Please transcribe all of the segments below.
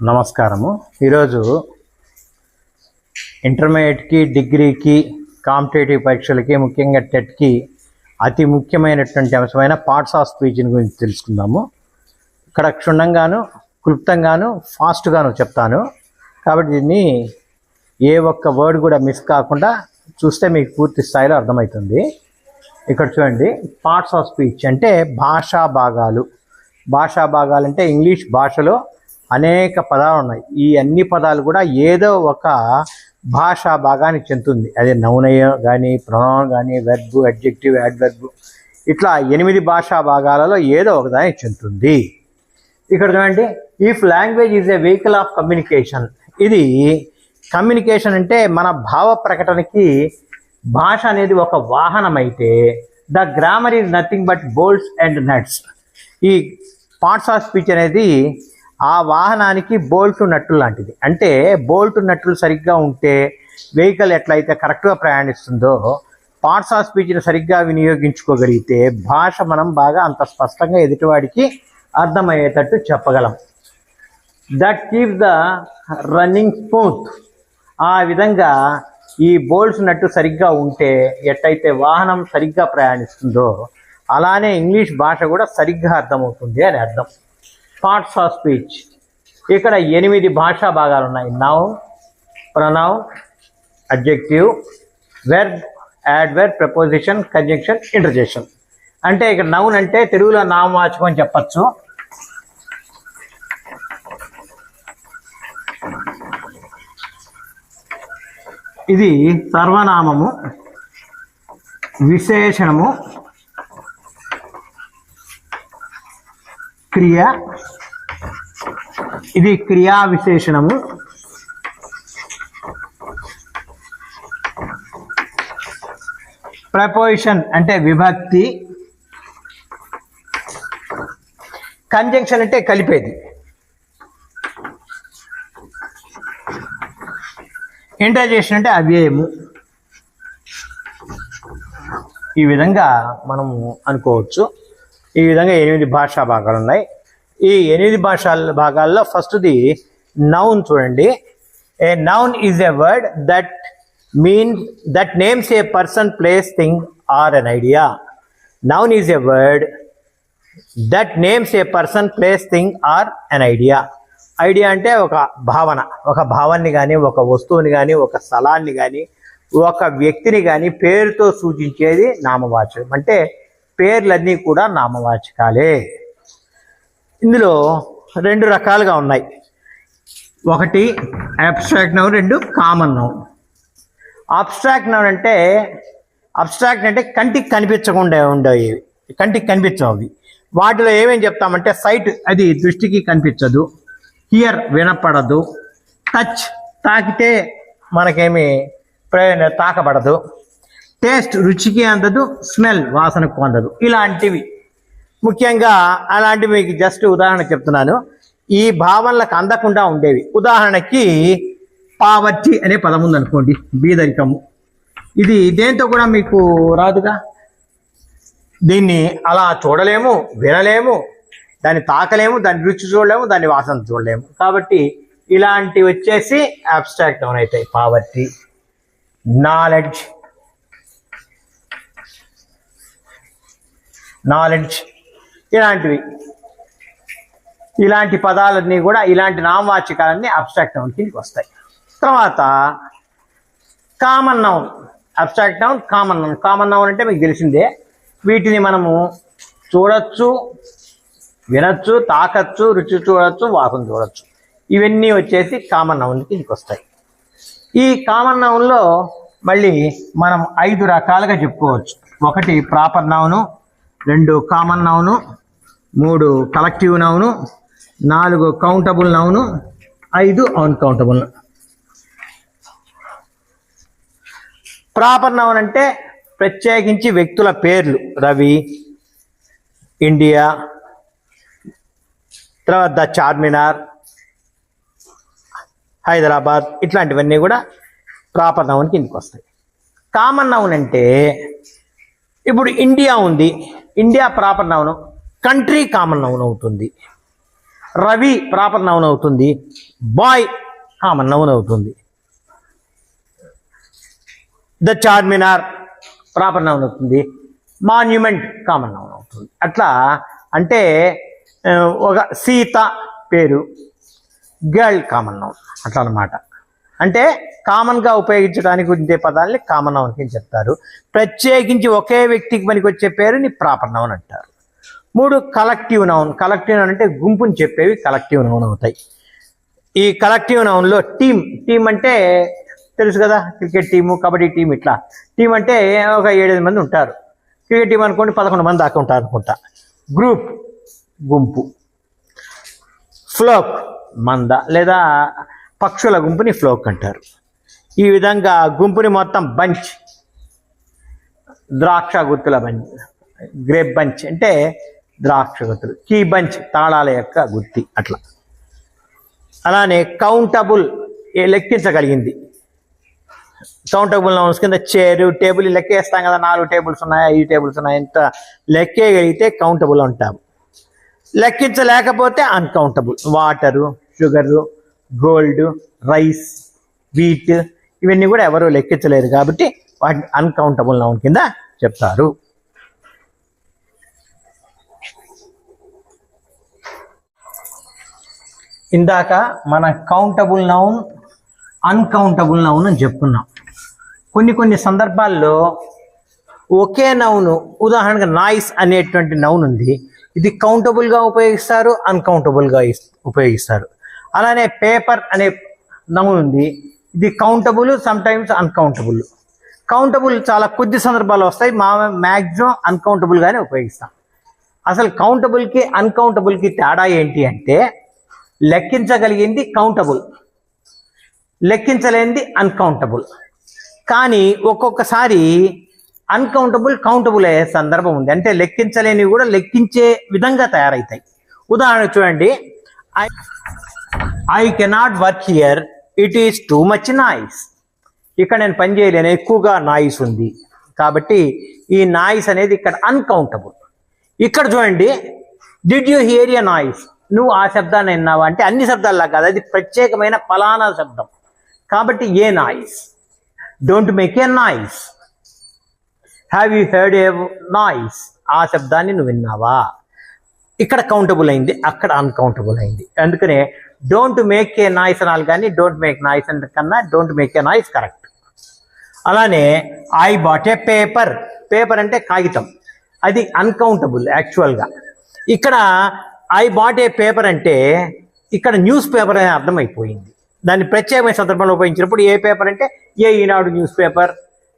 నమస్కారము. ఈరోజు ఇంటర్మీడియట్కి, డిగ్రీకి, కాంపిటేటివ్ పరీక్షలకి, ముఖ్యంగా టెట్కి అతి ముఖ్యమైనటువంటి అంశమైన పార్ట్స్ ఆఫ్ స్పీచ్ గురించి తెలుసుకుందాము. ఇక్కడ క్షుణ్ణంగాను, క్లుప్తంగాను, ఫాస్ట్గాను చెప్తాను. కాబట్టి దీన్ని ఏ ఒక్క వర్డ్ కూడా మిస్ కాకుండా చూస్తే మీకు పూర్తి స్థాయిలో అర్థమవుతుంది. ఇక్కడ చూడండి, పార్ట్స్ ఆఫ్ స్పీచ్ అంటే భాషా భాగాలు. భాషా భాగాలు అంటే ఇంగ్లీష్ భాషలో అనేక పదాలు ఉన్నాయి. ఈ అన్ని పదాలు కూడా ఏదో ఒక భాషా భాగానికి చెందుతుంది. అదే నౌనయ కానీ, ప్రొనౌన్ కానీ, వెర్బ్, అడ్జెక్టివ్, యాడ్వర్బ్, ఇట్లా 8 భాషా భాగాలలో ఏదో ఒక దానికి చెందుతుంది. ఇక్కడ చూడండి, if language is a vehicle of communication. ఇది కమ్యూనికేషన్ అంటే మన భావ ప్రకటనకి భాష అనేది ఒక వాహనం అయితే, the grammar is nothing but bolts and nuts. ఈ పార్ట్స్ ఆఫ్ స్పీచ్ అనేది ఆ వాహనానికి బోల్ట్ నట్లు లాంటిది. అంటే బోల్ట్ నట్లు సరిగ్గా ఉంటే వెహికల్ ఎట్లయితే కరెక్ట్గా ప్రయాణిస్తుందో, పార్ట్స్ ఆఫ్ స్పీచ్ని సరిగ్గా వినియోగించుకోగలిగితే భాష మనం బాగా అంత స్పష్టంగా ఎదుటివాడికి అర్థమయ్యేటట్టు చెప్పగలం. That keep the running smooth. ఆ విధంగా ఈ బోల్ట్స్ నట్టు సరిగ్గా ఉంటే ఎట్లయితే వాహనం సరిగ్గా ప్రయాణిస్తుందో అలానే ఇంగ్లీష్ భాష కూడా సరిగ్గా అర్థమవుతుంది అని అర్థం. పార్ట్స్ ఆఫ్ స్పీచ్ ఇక్కడ 8 భాషా భాగాలు ఉన్నాయి. Noun, pronoun, adjective, verb, adverb, preposition, conjunction, interjection. అంటే ఇక్కడ నౌన్ అంటే తెలుగులో నామవాచకం అని చెప్పచ్చు. ఇది సర్వనామము, విశేషణము, క్రియ, ఇది క్రియా విశేషణము, ప్రపోజిషన్ అంటే విభక్తి, కంజంక్షన్ అంటే కలిపేది, ఇంటర్జెక్షన్ అంటే అవ్యయము. ఈ విధంగా మనము అనుకోవచ్చు. ఈ విధంగా 8 భాషా భాగాలు ఉన్నాయి. ఈ 8 భాషా భాగాల్లో ఫస్ట్ది నౌన్ చూడండి. A noun is a word that names A person, place, thing or an idea. Noun is a word that names A person, place, thing or an idea. Idea అంటే ఒక భావన, ఒక భావాన్ని కానీ, ఒక వస్తువుని కానీ, ఒక స్థలాన్ని కానీ, ఒక వ్యక్తిని కానీ పేరుతో సూచించేది నామవాచకం. అంటే పేర్లన్నీ కూడా నామవాచకాలే. ఇందులో 2 రకాలుగా ఉన్నాయి. ఒకటి abstract noun, 2 common noun. Abstract noun అంటే కంటికి కనిపించకుండా ఉండేవి, కంటికి కనిపించవు. వాటిలో ఏమేమి చెప్తామంటే సైట్, అది దృష్టికి కనిపించదు. హియర్ వినపడదు. టచ్ తాకితే మనకేమి తాకబడదు. టేస్ట్ రుచికి అందదు. స్మెల్ వాసనకు అందదు. ఇలాంటివి ముఖ్యంగా అలాంటివి మీకు జస్ట్ ఉదాహరణ చెప్తున్నాను. ఈ భావనలకు అందకుండా ఉండేవి. ఉదాహరణకి పావర్టీ అనే పదం ఉందనుకోండి, బీదరికము. ఇది దేంతో కూడా మీకు రాదుగా. దీన్ని అలా చూడలేము, వినలేము, దాన్ని తాకలేము, దాన్ని రుచి చూడలేము, దాన్ని వాసన చూడలేము. కాబట్టి ఇలాంటివి వచ్చేసి అబ్స్ట్రాక్ట్ నౌన్ అవుతాయి. పావర్టీ, నాలెడ్జ్ ఇలాంటి పదాలన్నీ కూడా, ఇలాంటి నామవాచకాలన్నీ అబ్స్ట్రాక్ట్ నౌన్ కిందకి వస్తాయి. తర్వాత common noun. Abstract noun, common noun. Common noun అంటే మీకు తెలిసిందే. వీటిని మనము చూడొచ్చు, వినొచ్చు, తాకచ్చు, రుచి చూడొచ్చు, వాసన చూడొచ్చు. ఇవన్నీ వచ్చేసి కామన్ నౌన్ కిందకి వస్తాయి. ఈ కామన్ నౌన్లో మళ్ళీ మనం 5 రకాలుగా చెప్పుకోవచ్చు. 1 proper noun, 2 common noun, 3 collective noun, 4 countable noun, 5 uncountable. Proper noun అంటే ప్రత్యేకించి వ్యక్తుల పేర్లు. రవి, ఇండియా, తర్వాత ద చార్మినార్, హైదరాబాద్, ఇట్లాంటివన్నీ కూడా ప్రాపర్ నౌన్ కిందకి వస్తాయి. కామన్ నౌన్ అంటే ఇప్పుడు ఇండియా ఉంది, India proper noun, country common noun అవుతుంది. రవి ప్రాపర్ నౌన్ అవుతుంది, బాయ్ కామన్ నౌన్ అవుతుంది. ద చార్మినార్ ప్రాపర్ నౌన్ అవుతుంది, మాన్యుమెంట్ కామన్ నౌన్ అవుతుంది. అట్లా అంటే ఒక సీత పేరు, గర్ల్ కామన్ నౌన్ అట్లా అనమాట. అంటే కామన్గా ఉపయోగించడానికి ఉండే పదాలని కామన్ నౌన్ కింద చెప్తారు. ప్రత్యేకించి ఒకే వ్యక్తికి పనికి వచ్చే పేరుని ప్రాపర్ నౌన్ అంటారు. 3 కలెక్టివ్ నౌన్. కలెక్టివ్ నౌన్ అంటే గుంపుని చెప్పేవి కలెక్టివ్ నౌన్ అవుతాయి. ఈ కలెక్టివ్ నౌన్లో టీం అంటే తెలుసు కదా, క్రికెట్ టీము, కబడ్డీ టీం. ఇట్లా టీం అంటే ఒక 7-8 మంది ఉంటారు. క్రికెట్ టీం అనుకోండి 11 మంది దాకా ఉంటారు అనుకుంటా. గ్రూప్ గుంపు, ఫ్లోక్ మంద లేదా పక్షుల గుంపుని ఫ్లోక్ అంటారు. ఈ విధంగా గుంపుని మొత్తం బంచ్, ద్రాక్ష గుత్తుల బంచ్, గ్రేప్ బంచ్ అంటే ద్రాక్ష గుత్తులు, కీ బంచ్ తాళాల యొక్క గుత్తి అట్లా. అలానే కౌంటబుల్ లెక్కించగలిగింది. కౌంటబుల్ నౌన్స్ కింద చైరు, టేబుల్ లెక్కేస్తాం కదా, 4 టేబుల్స్ ఉన్నాయి, 5 టేబుల్స్ ఉన్నాయి, ఎంత లెక్కేయగలిగితే కౌంటబుల్ అంటాం. లెక్కించలేకపోతే uncountable. Water, sugar, gold, rice, wheat ఇవన్నీ కూడా ఎవరు లెక్కించలేరు కాబట్టి వాటిని అన్కౌంటబుల్ నౌన్ కింద చెప్తారు. ఇందాక మన కౌంటబుల్ నౌన్, అన్కౌంటబుల్ నౌన్ అని చెప్పుకున్నాం. కొన్ని సందర్భాల్లో ఒకే నౌను, ఉదాహరణగా నాయిస్ అనేటువంటి నౌన్ ఉంది, ఇది కౌంటబుల్గా ఉపయోగిస్తారు, అన్కౌంటబుల్గా ఉపయోగిస్తారు. అలానే పేపర్ అనే నౌన్ ఉంది, ఇది కౌంటబుల్, సమ్టైమ్స్ అన్కౌంటబుల్. కౌంటబుల్ చాలా కొద్ది సందర్భాలు వస్తాయి, మ్యాక్సిమం అన్కౌంటబుల్గానే ఉపయోగిస్తాం. అసలు కౌంటబుల్కి అన్కౌంటబుల్కి తేడా ఏంటి అంటే, లెక్కించగలిగింది కౌంటబుల్, లెక్కించలేనిది అన్కౌంటబుల్. కానీ ఒక్కొక్కసారి అన్కౌంటబుల్ కౌంటబుల్ అయ్యే సందర్భం ఉంది. అంటే లెక్కించలేనివి కూడా లెక్కించే విధంగా తయారవుతాయి. ఉదాహరణ చూడండి, I cannot work here, it is too much noise. ఇక్కడ నేను పని చేయలేను, ఎక్కువగా నాయిస్ ఉంది కాబట్టి ఈ నాయిస్ అనేది ఇక్కడ అన్కౌంటబుల్. ఇక్కడ చూడండి, did you here a noise, నువ్వు ఆ శబ్దాన్ని విన్నావా అంటే అన్ని శబ్దాల్లా కాదు, అది ప్రత్యేకమైన ఫలానా శబ్దం కాబట్టి a noise. Don't make a noise. Have you heard a noise, ఆ శబ్దాన్ని నువ్వు విన్నావా. ఇక్కడ కౌంటబుల్ అయింది, అక్కడ అన్కౌంటబుల్ అయింది. అందుకనే డోంట్ మేక్ ఏ నాయిస్ అనాలి, కానీ డోంట్ మేక్ నాయిస్ అంటే కన్నా don't make a noise correct. అలానే I bought a paper, paper అంటే కాగితం, అది అన్కౌంటబుల్ యాక్చువల్గా. ఇక్కడ ఐ బాట్ ఏ పేపర్ అంటే ఇక్కడ న్యూస్ పేపర్ అనే అర్థమైపోయింది. దాన్ని ప్రత్యేకమైన సందర్భంలో ఉపయోగించినప్పుడు ఏ పేపర్ అంటే ఏ ఈనాడు న్యూస్ పేపర్,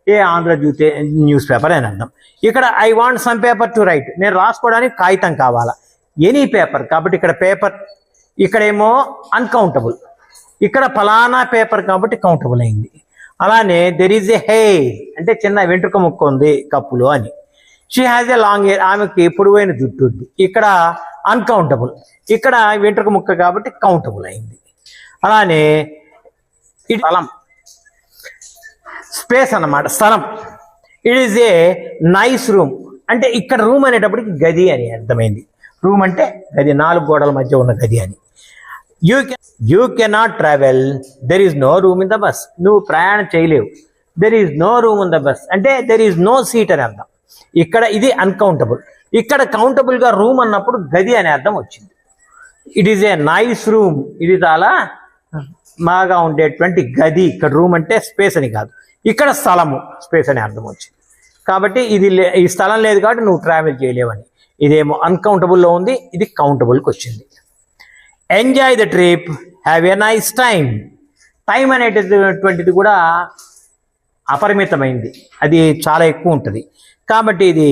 ఏ ఆంధ్రజ్యోతి న్యూస్ పేపర్ అని అర్థం. ఇక్కడ I want some paper to right, నేను రాసుకోవడానికి కాగితం కావాలా, ఎనీ పేపర్ కాబట్టి ఇక్కడ పేపర్, ఇక్కడేమో అన్కౌంటబుల్, ఇక్కడ ఫలానా పేపర్ కాబట్టి కౌంటబుల్ అయింది. అలానే దెర్ ఈజ్ ఏ హెయిర్ అంటే చిన్న వెంట్రుక ముక్క ఉంది కప్పులో అని. She has a long hair, ఆమెకి పొడవైన జుట్టు ఉంది, ఇక్కడ అన్కౌంటబుల్, ఇక్కడ వెంట్రుక ముక్క కాబట్టి కౌంటబుల్ అయింది. అలానే ఇది స్థలం, స్పేస్ అన్నమాట, స్థలం. It is a nice room అంటే ఇక్కడ రూమ్ అనేటప్పటికి గది అని అర్థమైంది. రూమ్ అంటే గది, 4 గోడల మధ్య ఉన్న గది అని. You cannot travel, there is no room in the bus, నువ్వు ప్రయాణం చేయలేవు. There is no room in the bus అంటే దెర్ ఈజ్ నో సీట్ అని అర్థం. ఇక్కడ ఇది అన్కౌంటబుల్, ఇక్కడ కౌంటబుల్గా రూమ్ అన్నప్పుడు గది అనే అర్థం వచ్చింది. It is a nice room, ఇది చాలా బాగా ఉండేటువంటి గది. ఇక్కడ రూమ్ అంటే స్పేస్ అని కాదు, ఇక్కడ స్థలము స్పేస్ అనే అర్థం వచ్చింది. కాబట్టి ఇది ఈ స్థలం లేదు కాబట్టి నువ్వు ట్రావెల్ చేయలేవని. ఇదేమో అన్కౌంటబుల్లో ఉంది, ఇది కౌంటబుల్కి వచ్చింది. Enjoy the trip, have a nice time. Time అనేటటువంటిది కూడా అపరిమితమైంది, అది చాలా ఎక్కువ ఉంటుంది కాబట్టి ఇది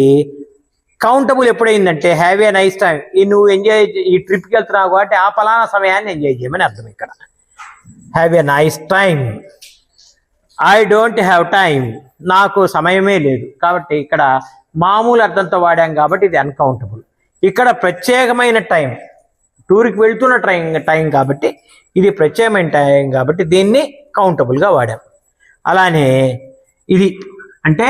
కౌంటబుల్ ఎప్పుడైందంటే హ్యావ్ ఏ నైస్ టైం, నువ్వు ఎంజాయ్ ఈ ట్రిప్కి వెళ్తున్నావు కాబట్టి ఆ ఫలానా సమయాన్ని ఎంజాయ్ చేయమని అర్థం. ఇక్కడ have a nice time. I don't have time, నాకు సమయమే లేదు కాబట్టి ఇక్కడ మామూలు అర్థంతో వాడాం కాబట్టి ఇది అన్కౌంటబుల్. ఇక్కడ ప్రత్యేకమైన టైం, టూర్కి వెళ్తున్న టైం కాబట్టి ఇది ప్రత్యేకమైన టైం కాబట్టి దీన్ని కౌంటబుల్గా వాడాం. అలానే ఇది అంటే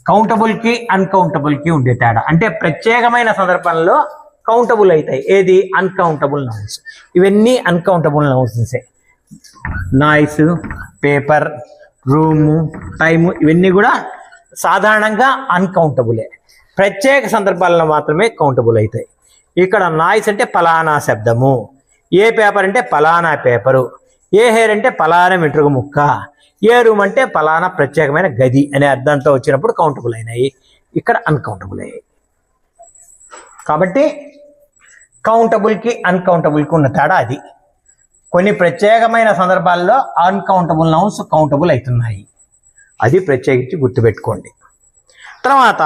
కౌంటబుల్కి అన్కౌంటబుల్కి ఉండే తేడా అంటే ప్రత్యేకమైన సందర్భంలో కౌంటబుల్ అవుతాయి. ఏది? Uncountable nouns. ఇవన్నీ అన్కౌంటబుల్ నౌన్సే. నాయిస్, పేపర్, రూము, టైము ఇవన్నీ కూడా సాధారణంగా అన్కౌంటబులే. ప్రత్యేక సందర్భాల్లో మాత్రమే కౌంటబుల్ అవుతాయి. ఇక్కడ నాయిస్ అంటే ఫలానా శబ్దము, ఏ పేపర్ అంటే ఫలానా పేపరు, ఏ హెయిర్ అంటే ఫలానా వెంట్రుక ముక్క, ఏ రూమ్ అంటే ఫలానా ప్రత్యేకమైన గది అనే అర్థంతో వచ్చినప్పుడు కౌంటబుల్ అయినాయి. ఇక్కడ అన్కౌంటబుల్ అయ్యాయి. కాబట్టి కౌంటబుల్కి అన్కౌంటబుల్కి ఉన్న తేడా అది. కొన్ని ప్రత్యేకమైన సందర్భాల్లో అన్కౌంటబుల్ నౌన్స్ కౌంటబుల్ అవుతున్నాయి. అది ప్రత్యేకించి గుర్తుపెట్టుకోండి. తర్వాత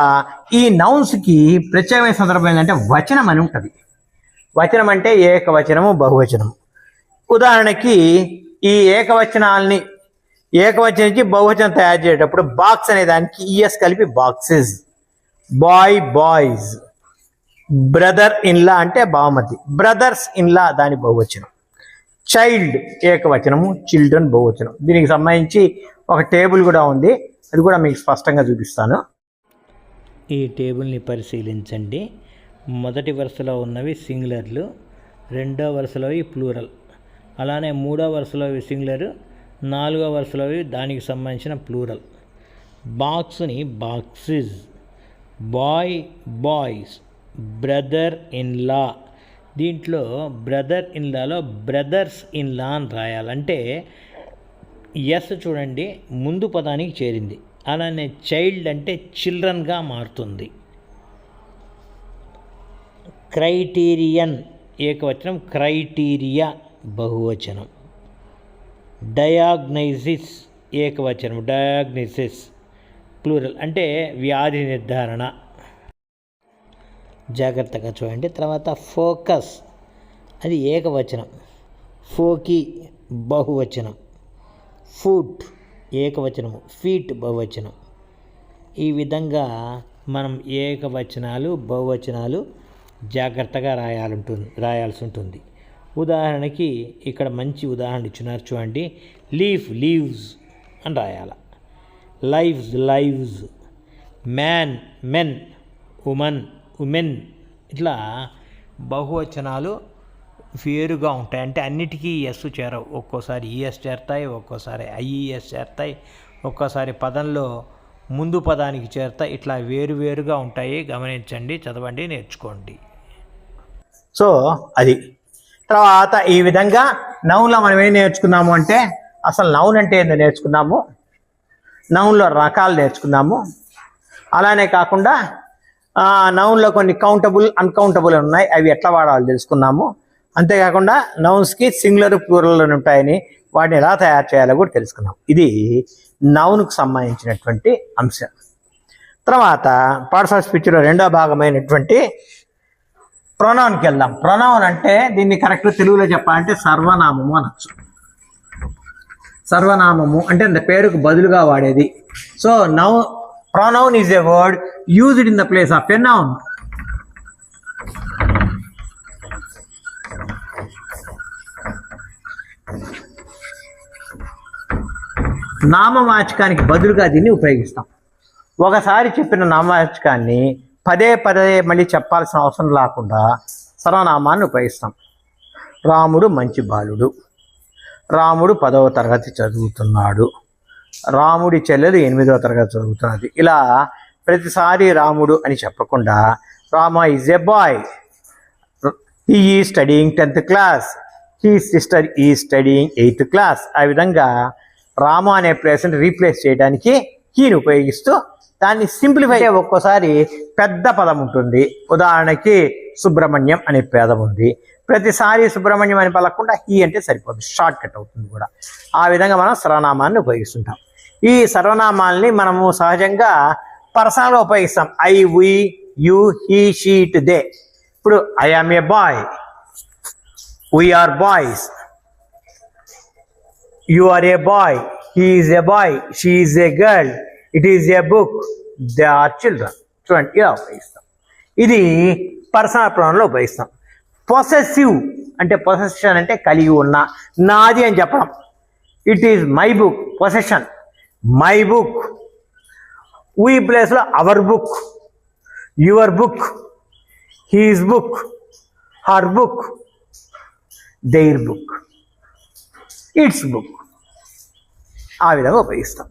ఈ నౌన్స్కి ప్రత్యేకమైన సందర్భం ఏంటంటే వచనం అని ఉంటుంది. వచనం అంటే ఏకవచనము, బహువచనము. ఉదాహరణకి ఈ ఏకవచనాల్ని ఏకవచనం నుంచి బహువచనం తయారు చేసేటప్పుడు బాక్స్ అనే దానికి ఈఎస్ కలిపి boxes, boy boys, brother in law అంటే బావమతి, బ్రదర్స్ ఇన్లా దాని బహువచనం, చైల్డ్ ఏకవచనము, చిల్డ్రన్ బహువచనం. దీనికి సంబంధించి ఒక టేబుల్ కూడా ఉంది, అది కూడా మీకు స్పష్టంగా చూపిస్తాను. ఈ టేబుల్ని పరిశీలించండి. మొదటి వరుసలో ఉన్నవి సింగులర్లు, రెండో వరుసలోవి ప్లూరల్, అలానే మూడో వరుసలోవి సింగులర్, నాలుగో వరుసలోవి దానికి సంబంధించిన ప్లూరల్. బాక్స్ని boxes, boy boys, brother in law. దీంట్లో బ్రదర్ ఇన్లాలో బ్రదర్స్ ఇన్లా అని రాయాలంటే ఎస్ చూడండి ముందు పదానికి చేరింది. అలానే చైల్డ్ అంటే చిల్డ్రన్గా మారుతుంది. క్రైటీరియన్ ఏకవచనం, క్రైటీరియా బహువచనం. డయాగ్నైసిస్ ఏకవచనం, డయాగ్నైసిస్ ప్లూరల్ అంటే వ్యాధి నిర్ధారణ. జాగ్రత్తగా చూడండి. తర్వాత ఫోకస్ అది ఏకవచనం, ఫోకి బహువచనం. ఫుట్ ఏకవచనము, ఫీట్ బహువచనం. ఈ విధంగా మనం ఏకవచనాలు బహువచనాలు జాగ్రత్తగా రాయాల్సి ఉంటుంది. ఉదాహరణకి ఇక్కడ మంచి ఉదాహరణ ఇచ్చినారు చూడండి. లీఫ్ లీవ్స్ అని రాయాల, lives lives, man men, woman women. ఇట్లా బహువచనాలు వేరుగా ఉంటాయి. అంటే అన్నిటికీ ఎస్ చేరవు. ఒక్కోసారి ఈఎస్ చేరుతాయి, ఒక్కోసారి ఐఈఎస్ చేరుతాయి, ఒక్కోసారి పదంలో ముందు పదానికి చేరుతాయి. ఇట్లా వేరువేరుగా ఉంటాయి. గమనించండి, చదవండి, నేర్చుకోండి. సో అది తర్వాత ఈ విధంగా నౌన్లో మనం ఏం నేర్చుకున్నాము అంటే అసలు నౌన్ అంటే ఏందో నేర్చుకున్నాము, నౌన్లో రకాలు నేర్చుకున్నాము. అలానే కాకుండా నౌన్లో కొన్ని కౌంటబుల్ అన్కౌంటబుల్ ఉన్నాయి, అవి ఎట్లా వాడాలో తెలుసుకున్నాము. అంతేకాకుండా నౌన్స్కి సింగులర్ ప్లూరల్ ఉంటాయని వాటిని ఎలా తయారు చేయాలో కూడా తెలుసుకున్నాం. ఇది నౌన్కు సంబంధించినటువంటి అంశం. తర్వాత పార్ట్స్ ఆఫ్ స్పీచ్లో రెండో భాగమైనటువంటి ప్రొనౌన్కి వెళ్దాం. ప్రొనౌన్ అంటే దీన్ని కరెక్ట్ తెలుగులో చెప్పాలంటే సర్వనామము అనొచ్చు. సర్వనామము అంటే పేరుకు బదులుగా వాడేది. So pronoun is a word used in the place of a noun. నామవాచకానికి బదులుగా దీన్ని ఉపయోగిస్తాం. ఒకసారి చెప్పిన నామవాచకాన్ని పదే పదే మళ్ళీ చెప్పాల్సిన అవసరం లేకుండా సర్వనామాన్ని ఉపయోగిస్తాం. రాముడు మంచి బాలుడు, రాముడు 10వ తరగతి చదువుతున్నాడు, రాముడి చెల్లెలు 8వ తరగతి చదువుతున్నది. ఇలా ప్రతిసారి రాముడు అని చెప్పకుండా Rama is a boy, he is studying 10th class, he sister is studying 8th class. ఆ విధంగా రామ అనే ప్లేస్ని రీప్లేస్ చేయడానికి హీని ఉపయోగిస్తూ దాన్ని సింప్లిఫై. ఒక్కోసారి పెద్ద పదం ఉంటుంది. ఉదాహరణకి సుబ్రహ్మణ్యం అనే పదం ఉంది. ప్రతిసారి సుబ్రహ్మణ్యం అని పలకకుండా హీ అంటే సరిపోతుంది, షార్ట్ కట్ అవుతుంది కూడా. ఆ విధంగా మనం సర్వనామాన్ని ఉపయోగిస్తుంటాం. ఈ సర్వనామాల్ని మనము సహజంగా పర్సనల్గా ఉపయోగిస్తాం. I, we, you, he, she, it, they. ఇప్పుడు I am a boy, we are boys, you are a boy, he is a boy, she is a girl, it is a book, they are children. చూడండి, ఇలా ఉపయోగిస్తాం. ఇది personal ప్రొనౌన్లో ఉపయోగిస్తాం. Possessive అంటే possession అంటే కలిగి ఉన్న, నాది అని చెప్పడం. It is my book, possession, my book. We ప్లేస్లో our book, your book, his book, her book, their book, its book. ఆ విధంగా ఉపయోగిస్తాం.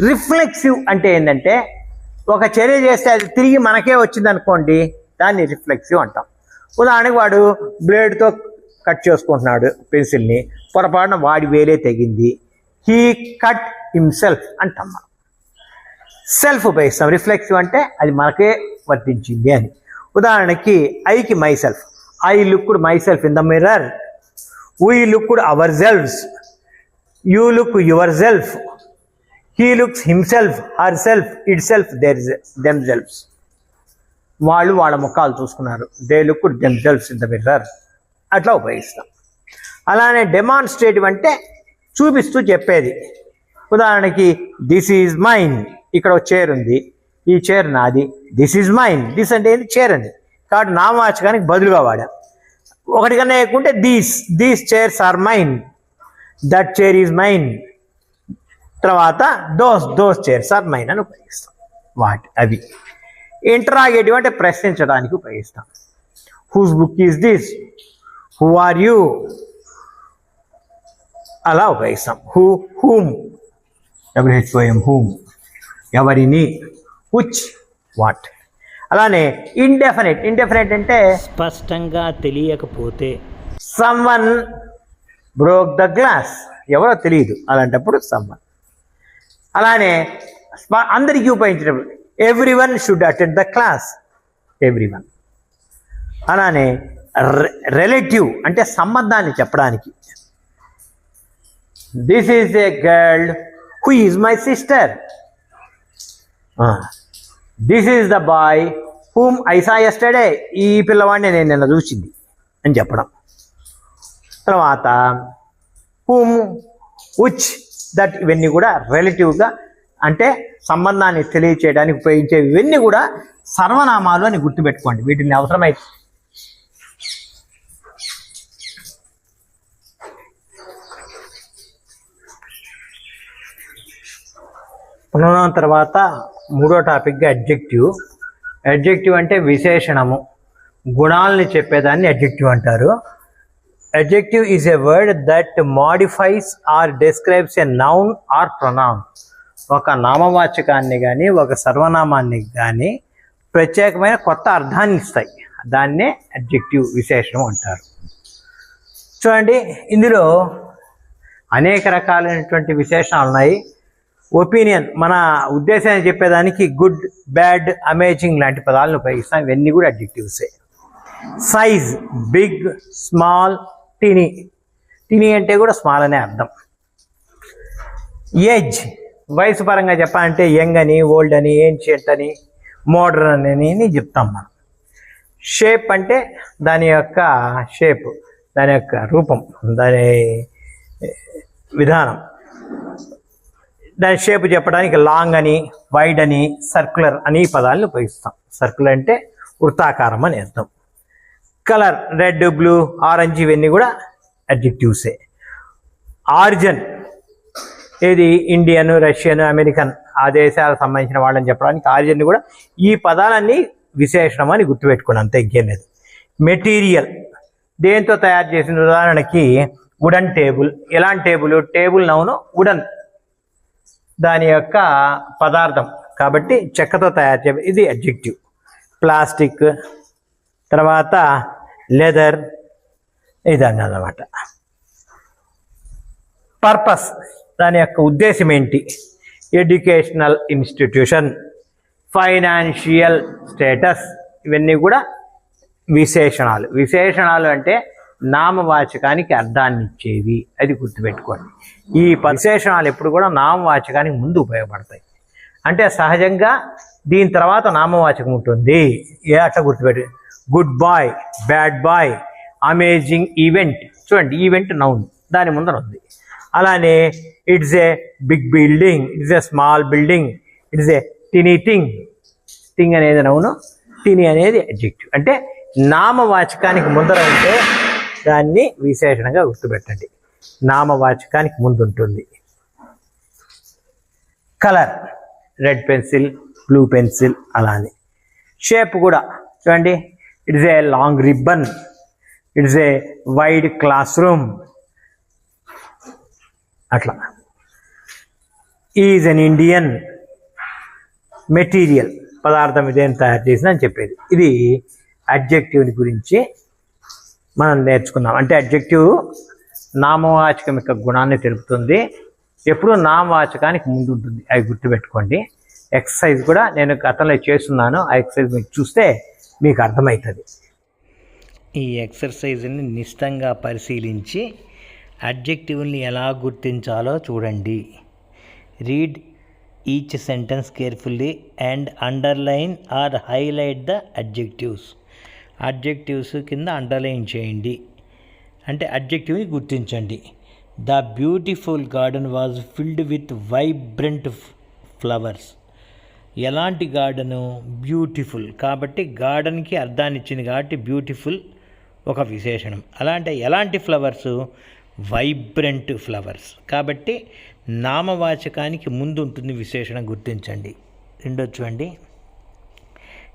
రిఫ్లెక్సివ్ అంటే ఏంటంటే ఒక చర్య చేస్తే అది తిరిగి మనకే వచ్చింది అనుకోండి, దాన్ని రిఫ్లెక్సివ్ అంటాం. ఉదాహరణకి వాడు బ్లేడ్తో కట్ చేసుకుంటున్నాడు పెన్సిల్ని, పొరపాటున వాడి వేలే తెగింది, హీ కట్ హిమ్సెల్ఫ్ అంటాం. మనం సెల్ఫ్ ఉపయోగిస్తాం. రిఫ్లెక్సివ్ అంటే అది మనకే వర్తించింది అని. ఉదాహరణకి ఐకి myself, I looked myself in the mirror, we looked ourselves, you look yourself, he looks himself, herself, itself, themselves. వాళ్ళు వాళ్ళ ముఖాలు చూసుకున్నారు, they looked themselves in the mirror. అట్లా ఉపయోగిస్తాం. అలానే demonstrative అంటే చూపిస్తూ చెప్పేది. ఉదాహరణకి దిస్ ఈజ్ మైన్, ఇక్కడ ఒక చైర్ ఉంది, ఈ చైర్ నాది, దిస్ ఈజ్ మైన్. దిస్ అంటే ఏంటి? చైర్ అని. కాబట్టి నామవాచకానికి బదులుగా వాడాం. ఒకటి కన్నా ఎక్కుంటే these chairs are mine, that chair is mine. తర్వాత దోస్ చైర్స్ ఆర్ మైన్ అని ఉపయోగిస్తాం. అవి. ఇంటరాగేటివ్ అంటే ప్రశ్నించడానికి ఉపయోగిస్తాం. Whose book is this, who are you, అలా ఉపయోగిస్తాం. హూమ్, హూమ్, ఎవరిని, which, వాట్. అలానే ఇండెఫినెట్ అంటే స్పష్టంగా తెలియకపోతే. సమ్వన్ బ్రోక్ ద గ్లాస్, ఎవరో తెలియదు, అలాంటప్పుడు సమ్వన్. అలానే అందరికీ ఉపయోగించినప్పుడు everyone should attend the class, everyone. అలానే రిలేటివ్ అంటే సంబంధాన్ని చెప్పడానికి, this is a girl who is my sister, this is the boy whom I saw yesterday, ఈ పిల్లవాడిని నేను నిన్న చూసింది అని చెప్పడం. తర్వాత హూమ్, విచ్, దట్, ఇవన్నీ కూడా రిలేటివ్గా అంటే సంబంధాన్ని తెలియచేయడానికి ఉపయోగించేవి. ఇవన్నీ కూడా సర్వనామాలు అని గుర్తుపెట్టుకోండి, వీటిని అవసరమైతే. పునరుద్ధరణ తర్వాత మూడో టాపిక్గా అడ్జెక్టివ్ అంటే విశేషణము, గుణాలని చెప్పేదాన్ని అడ్జెక్టివ్ అంటారు. Adjective is a word that modifies or describes a noun or pronoun. ఒక నామవాచకాన్ని కానీ ఒక సర్వనామాన్ని కానీ ప్రత్యేకమైన కొత్త అర్థాన్ని ఇస్తాయి, దాన్నే అడ్జెక్టివ్, విశేషణం అంటారు. చూడండి, ఇందులో అనేక రకాలైనటువంటి విశేషణాలు ఉన్నాయి. ఒపీనియన్, మన ఉద్దేశాన్ని చెప్పేదానికి గుడ్, బ్యాడ్, అమేజింగ్ లాంటి పదాలను ఉపయోగిస్తాం. ఇవన్నీ కూడా అడ్జెక్టివ్సే. సైజ్, బిగ్, స్మాల్, టినీ అంటే కూడా స్మాల్ అనే అర్థం. ఏజ్, వయసు పరంగా చెప్పాలంటే యంగ్ అని, ఓల్డ్ అని, ఏన్షియంట్ అని, మోడర్న్ అని చెప్తాం మనం. షేప్ అంటే దాని యొక్క షేప్, దాని యొక్క రూపం, దాని విధానం. దాని షేప్ చెప్పడానికి లాంగ్ అని, వైడ్ అని, సర్క్యులర్ అని పదాలను ఉపయోగిస్తాం. సర్క్యులర్ అంటే వృత్తాకారం అని అర్థం. కలర్, రెడ్, బ్లూ, ఆరెంజ్, ఇవన్నీ కూడా అడ్జెక్టివ్సే. ఆరిజిన్, ఏది ఇండియన్, రష్యన్, అమెరికన్, ఆ దేశాలకు సంబంధించిన వాళ్ళని చెప్పడానికి ఆరిజిన్ కూడా. ఈ పదాలన్నీ విశేషణం అని గుర్తుపెట్టుకోండి, అంతే, ఇంకేం లేదు. మెటీరియల్, దేంతో తయారు చేసిన, ఉదాహరణకి వుడన్ టేబుల్. ఎలాంటి టేబుల్ నౌను, వుడన్ దాని యొక్క పదార్థం కాబట్టి చెక్కతో తయారు చేయ, ఇది అడ్జెక్టివ్. ప్లాస్టిక్, తర్వాత లెదర్, ఇదన్నీ అన్నమాట. పర్పస్, దాని యొక్క ఉద్దేశం ఏంటి. ఎడ్యుకేషనల్ ఇన్స్టిట్యూషన్, ఫైనాన్షియల్ స్టేటస్, ఇవన్నీ కూడా విశేషణాలు అంటే నామవాచకానికి అర్థాన్ని ఇచ్చేవి, అది గుర్తుపెట్టుకోండి. ఈ విశేషణాలు ఎప్పుడు కూడా నామవాచకానికి ముందు ఉపయోగపడతాయి. అంటే సహజంగా దీని తర్వాత నామవాచకం ఉంటుంది. అట్లా గుర్తుపెట్టి, good boy, bad boy, amazing event. చూడండి, ఈవెంట్ నౌన్, దాని ముందర ఉంది. అలానే it's a big building, it's a small building, it's a tiny thing అనేది నౌను, టినీ అనేది అడ్జెక్టివ్. అంటే నామవాచకానికి ముందర ఉంటే దాన్ని విశేషణంగా గుర్తుపెట్టండి, నామవాచకానికి ముందు ఉంటుంది. Colour, red pencil, blue pencil. అలానే షేప్ కూడా చూడండి, it's a long ribbon, it's a wide class room. అట్లా. ఈజ్ అన్ ఇండియన్ మెటీరియల్, పదార్థం ఇదేం తయారు చేసింది అని చెప్పేది. ఇది అడ్జెక్టివ్ని గురించి మనం నేర్చుకున్నాం. అంటే అడ్జెక్టివ్ నామవాచకం యొక్క గుణాన్ని తెలుపుతుంది, ఎప్పుడు నామవాచకానికి ముందు ఉంటుంది, అవి గుర్తుపెట్టుకోండి. ఎక్సర్సైజ్ కూడా నేను గతంలో చేస్తున్నాను, ఆ ఎక్సర్సైజ్ మీకు చూస్తే మీకు అర్థమవుతుంది. ఈ ఎక్సర్సైజ్ని నిశితంగా పరిశీలించి అడ్జెక్టివ్ని ఎలా గుర్తించాలో చూడండి. Read each sentence carefully and underline or highlight the adjectives. Adjectives కింద అండర్లైన్ చేయండి, అంటే అడ్జెక్టివ్ని గుర్తించండి. The beautiful garden was filled with vibrant flowers. ఎలాంటి గార్డెను? బ్యూటిఫుల్. కాబట్టి గార్డెన్కి అర్థాన్ని ఇచ్చింది కాబట్టి బ్యూటిఫుల్ ఒక విశేషణం. అలాంటి ఎలాంటి ఫ్లవర్స్? Vibrant flowers. కాబట్టి నామవాచకానికి ముందు ఉంటుంది విశేషణం, గుర్తించండి. రెండోది చూడండి.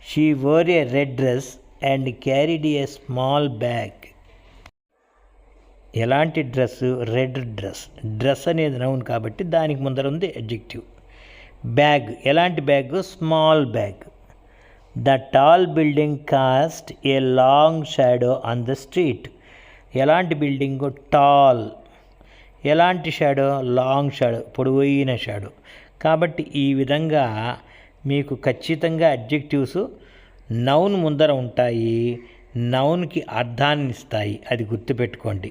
She wore A red dress and carried a small bag. ఎలాంటి డ్రెస్సు? Red dress. డ్రెస్ అనేది నౌన్ కాబట్టి దానికి ముందర ఉంది అడ్జెక్టివ్. బ్యాగ్, ఎలాంటి bag? Small bag. The tall building cost a long shadow on the street. ఎలాంటి బిల్డింగ్? టాల్. ఎలాంటి shadow? Long shadow, పొడవైన షాడో. కాబట్టి ఈ విధంగా మీకు ఖచ్చితంగా అడ్జెక్టివ్స్ నౌన్ ముందర ఉంటాయి, నౌన్కి అర్థాన్ని ఇస్తాయి, అది గుర్తుపెట్టుకోండి.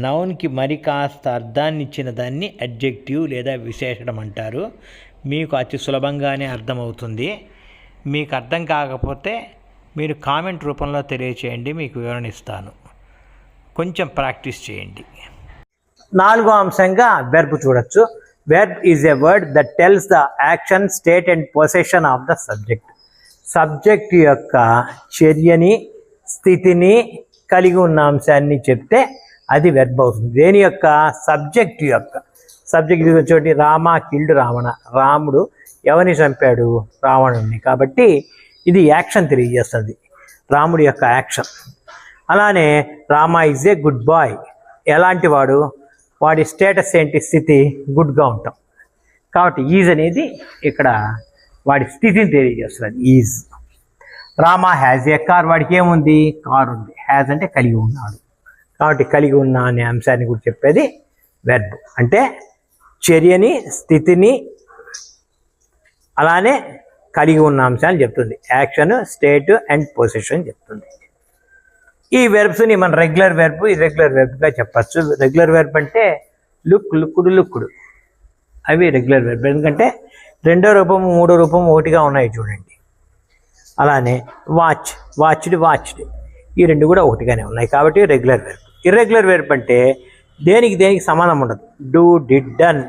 నౌన్కి మరి కాస్త అర్థాన్ని ఇచ్చిన దాన్ని అడ్జెక్టివ్ లేదా విశేషణం అంటారు. మీకు అతి సులభంగానే అర్థమవుతుంది. మీకు అర్థం కాకపోతే మీరు కామెంట్ రూపంలో తెలియచేయండి, మీకు వివరణ ఇస్తాను. కొంచెం ప్రాక్టీస్ చేయండి. నాలుగో అంశంగా వెర్బ్ చూడొచ్చు. Verb is a word that tells the action, state and position of the subject. Subject యొక్క చర్యని, స్థితిని కలిగి ఉన్న అంశాన్ని చెప్తే అది వెర్బ్ అవుతుంది. దేని యొక్క? సబ్జెక్ట్ యొక్క. సబ్జెక్ట్ చూడండి. రామ కిల్డ్ రావణ. రాముడు ఎవరిని చంపాడు? రావణుడిని. కాబట్టి ఇది యాక్షన్ తెలియజేస్తుంది, రాముడి యొక్క యాక్షన్. అలానే Rama is a good boy. ఎలాంటి వాడు? వాడి స్టేటస్ ఏంటి? స్థితి. గుడ్గా ఉంటాం. కాబట్టి ఈజ్ అనేది ఇక్కడ వాడి స్థితిని తెలియజేస్తుంది, is. Rama has a car. వాడికి ఏముంది? కార్ ఉంది. హ్యాజ్ అంటే కలిగి ఉన్నాడు, కాబట్టి కలిగి ఉన్న అనే అంశాన్ని కూడా చెప్పేది వెర్బ్. అంటే చర్యని, స్థితిని, అలానే కలిగి ఉన్న అంశాన్ని చెప్తుంది. యాక్షన్, స్టేట్ అండ్ పొజిషన్ చెప్తుంది. ఈ వెర్బ్స్ని మనం రెగ్యులర్ వెర్బ్, ఇర్రెగ్యులర్ వెర్బ్గా చెప్పచ్చు. రెగ్యులర్ వెర్బ్ అంటే లుక్, లుక్కుడు, లుక్కుడు, అవి రెగ్యులర్ వెర్బ్. ఎందుకంటే రెండో రూపము, మూడో రూపము ఒకటిగా ఉన్నాయి చూడండి. అలానే వాచ్, వాచ్డ్, వాచ్డ్, ఈ రెండు కూడా ఒకటిగానే ఉన్నాయి కాబట్టి రెగ్యులర్ వెర్బ్. ఇర్రెగ్యులర్ వెర్బ్ అంటే దేనికి దేనికి సంబంధం ఉండదు. Do, did, done,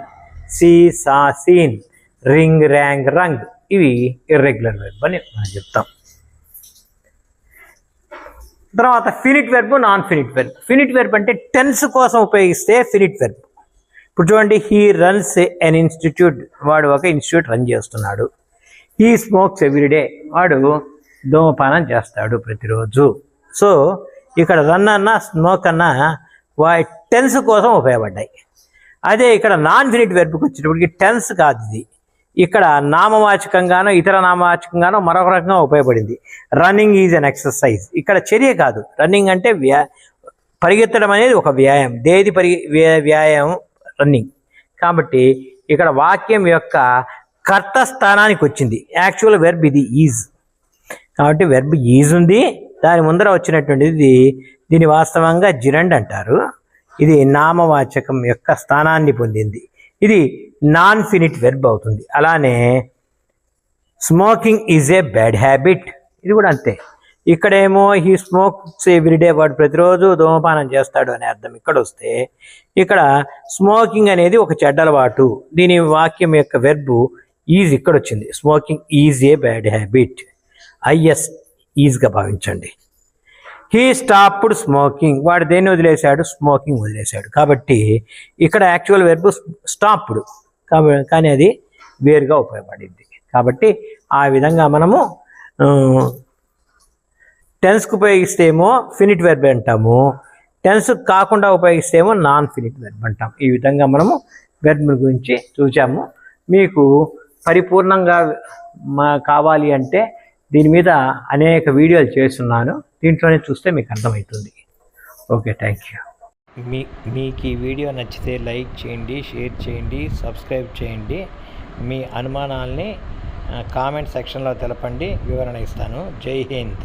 see, saw, seen, ring, rang, rung, ఇవి ఇర్రెగ్యులర్ వెర్బ్ అని మనం చెప్తాం. తర్వాత finite verb, non finite verb. Finite verb అంటే టెన్స్ కోసం ఉపయోగిస్తే ఫినిట్ వెర్బ్. ఇప్పుడు చూడండి. He runs an institute. వాడు ఒక ఇన్స్టిట్యూట్ రన్ చేస్తున్నాడు. He smokes everyday. వాడు ధూమపానం చేస్తాడు ప్రతిరోజు. సో ఇక్కడ రన్ అన్నా, స్మోక్ అన్నా వాటి టెన్స్ కోసం ఉపయోగపడ్డాయి. అదే ఇక్కడ నాన్ ఫినిట్ వెర్బ్కి వచ్చేటప్పటికి టెన్స్ కాదు ఇది. ఇక్కడ నామవాచకంగానో ఇతర నామవాచకంగానో మరొక రకంగా ఉపయోగపడింది. Running is an exercise. ఇక్కడ చర్య కాదు. రన్నింగ్ అంటే పరిగెత్తడం అనేది ఒక వ్యాయామం. దేది వ్యాయామం? రన్నింగ్. కాబట్టి ఇక్కడ వాక్యం యొక్క కర్త స్థానానికి వచ్చింది. యాక్చువల్ వెర్బ్ ఇది ఈజ్. కాబట్టి వెర్బ్ ఈజ్ ఉంది, దాని ముందర వచ్చినటువంటిది దీని వాస్తవంగా జిరండ్ అంటారు. ఇది నామవాచకం యొక్క స్థానాన్ని పొందింది. ఇది నాన్ ఫినిట్ వెర్బ్ అవుతుంది. అలానే smoking is a bad habit. ఇది కూడా అంతే. ఇక్కడేమో హీ స్మోక్స్ ఎవ్రీడే. వాడు ప్రతిరోజు ధూమపానం చేస్తాడు అనే అర్థం ఇక్కడ వస్తే, ఇక్కడ స్మోకింగ్ అనేది ఒక చెడ్డలవాటు. దీని వాక్యం యొక్క వెర్బ్ ఈజ్ ఇక్కడ వచ్చింది. Smoking is a bad habit. IS ఈజ్గా భావించండి. He stopped smoking. వాడు దేన్ని వదిలేశాడు? స్మోకింగ్ వదిలేశాడు. కాబట్టి ఇక్కడ యాక్చువల్ వెర్బ్ స్టాప్డ్, కానీ అది వేరుగా ఉపయోగపడింది. కాబట్టి ఆ విధంగా మనము టెన్స్కి ఉపయోగిస్తే ఏమో ఫినిట్ వెర్బ్ అంటాము, టెన్స్ కాకుండా ఉపయోగిస్తే ఏమో నాన్ ఫినిట్ వెర్బ్ అంటాం. ఈ విధంగా మనము వెర్బ్ గురించి చూసాము. మీకు పరిపూర్ణంగా కావాలి అంటే దీని మీద అనేక వీడియోలు చేస్తున్నాను, దీంట్లోనే చూస్తే మీకు అర్థమవుతుంది. Okay, thank you. మీకు ఈ వీడియో నచ్చితే లైక్ చేయండి, షేర్ చేయండి, సబ్స్క్రైబ్ చేయండి. మీ అనుమానాల్ని కామెంట్ సెక్షన్లో తెలపండి, వివరణ ఇస్తాను. జై హింద్.